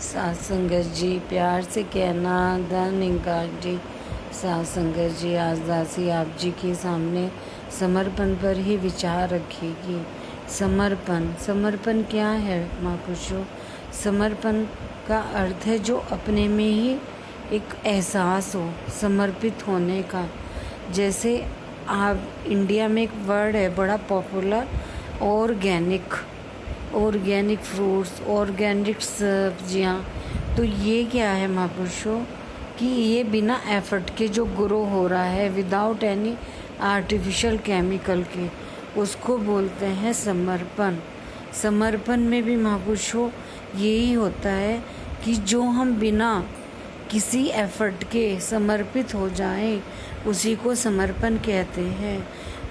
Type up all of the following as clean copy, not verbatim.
साथ संगत जी प्यार से कहना धन इंकार जी। साथ संगत जी आज दासी आप जी के सामने समर्पण पर ही विचार रखेगी। समर्पण क्या है महापुरुषों? समर्पण का अर्थ है जो अपने में ही एक एहसास हो, समर्पित होने का। जैसे आप इंडिया में एक वर्ड है बड़ा पॉपुलर, ऑर्गेनिक फ्रूट्स, ऑर्गेनिक सब्जियाँ। तो ये क्या है महापुरुषों कि ये बिना एफर्ट के जो ग्रो हो रहा है विदाउट एनी आर्टिफिशियल केमिकल के, उसको बोलते हैं समर्पण। समर्पण में भी महापुरुषों यही होता है कि जो हम बिना किसी एफर्ट के समर्पित हो जाएं, उसी को समर्पण कहते हैं।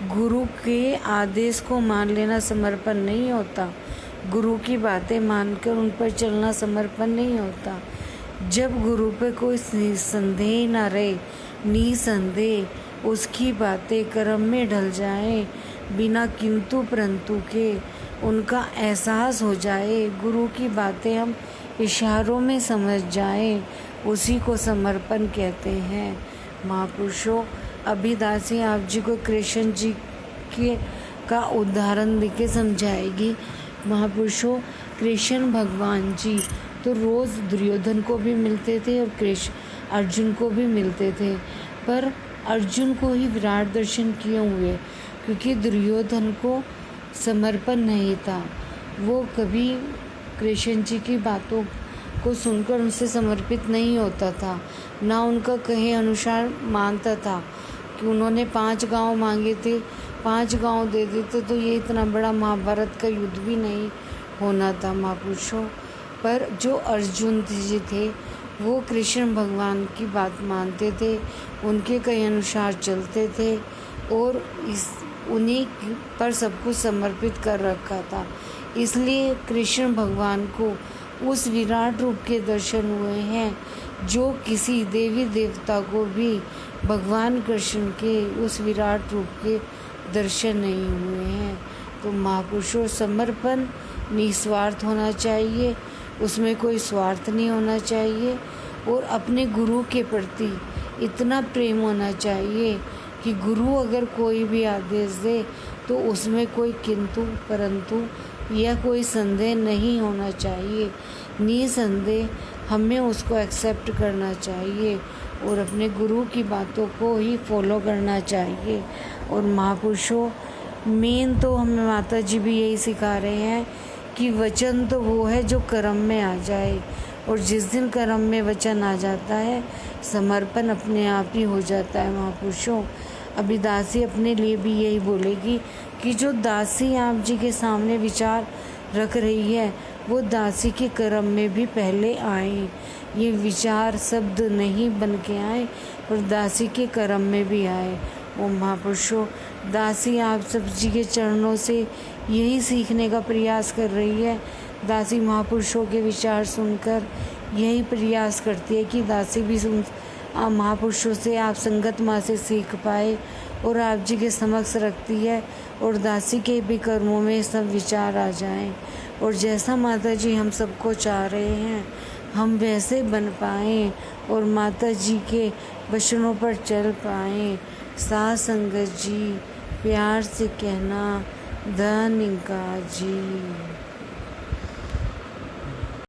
गुरु के आदेश को मान लेना समर्पण नहीं होता। गुरु की बातें मानकर उन पर चलना समर्पण नहीं होता। जब गुरु पे कोई संदेह ना रहे, निसंदेह उसकी बातें कर्म में ढल जाएं, बिना किंतु परंतु के उनका एहसास हो जाए, गुरु की बातें हम इशारों में समझ जाएं, उसी को समर्पण कहते हैं। महापुरुषों अभी दासी आप जी को कृष्ण जी के का उदाहरण देके समझाएगी। महापुरुषों कृष्ण भगवान जी तो रोज़ दुर्योधन को भी मिलते थे और कृष्ण अर्जुन को भी मिलते थे, पर अर्जुन को ही विराट दर्शन किए हुए, क्योंकि दुर्योधन को समर्पण नहीं था। वो कभी कृष्ण जी की बातों को सुनकर उनसे समर्पित नहीं होता था, ना उनका कहे अनुसार मानता था। कि उन्होंने 5 गांव मांगे थे, 5 गांव दे देते तो ये इतना बड़ा महाभारत का युद्ध भी नहीं होना था महापुरुषों। पर जो अर्जुन जी थे वो कृष्ण भगवान की बात मानते थे, उनके कहे अनुसार चलते थे और उन्हीं पर सब कुछ समर्पित कर रखा था। इसलिए कृष्ण भगवान को उस विराट रूप के दर्शन हुए हैं जो किसी देवी देवता को भी भगवान कृष्ण के उस विराट रूप के दर्शन नहीं हुए हैं। तो महापुरुषों समर्पण निस्वार्थ होना चाहिए, उसमें कोई स्वार्थ नहीं होना चाहिए, और अपने गुरु के प्रति इतना प्रेम होना चाहिए कि गुरु अगर कोई भी आदेश दे तो उसमें कोई किंतु परंतु या कोई संदेह नहीं होना चाहिए। निसंदेह हमें उसको एक्सेप्ट करना चाहिए और अपने गुरु की बातों को ही फॉलो करना चाहिए। और महापुरुषों मेन तो हमें माता जी भी यही सिखा रहे हैं कि वचन तो वो है जो कर्म में आ जाए, और जिस दिन कर्म में वचन आ जाता है समर्पण अपने आप ही हो जाता है। महापुरुषों अभी दासी अपने लिए भी यही बोलेगी कि जो दासी आप जी के सामने विचार रख रही है वो दासी के कर्म में भी पहले आए। ये विचार शब्द नहीं बन के आए और दासी के कर्म में भी आए। ओ महापुरुषों दासी आप सब जी के चरणों से यही सीखने का प्रयास कर रही है। दासी महापुरुषों के विचार सुनकर यही प्रयास करती है कि दासी भी महापुरुषों से आप संगत माँ से सीख पाए और आप जी के समक्ष रखती है और दासी के भी कर्मों में सब विचार आ जाएं, और जैसा माता जी हम सबको चाह रहे हैं हम वैसे बन पाएँ और माता जी के वचनों पर चल पाएँ। साथ संगत जी प्यार से कहना धन इंकार जी।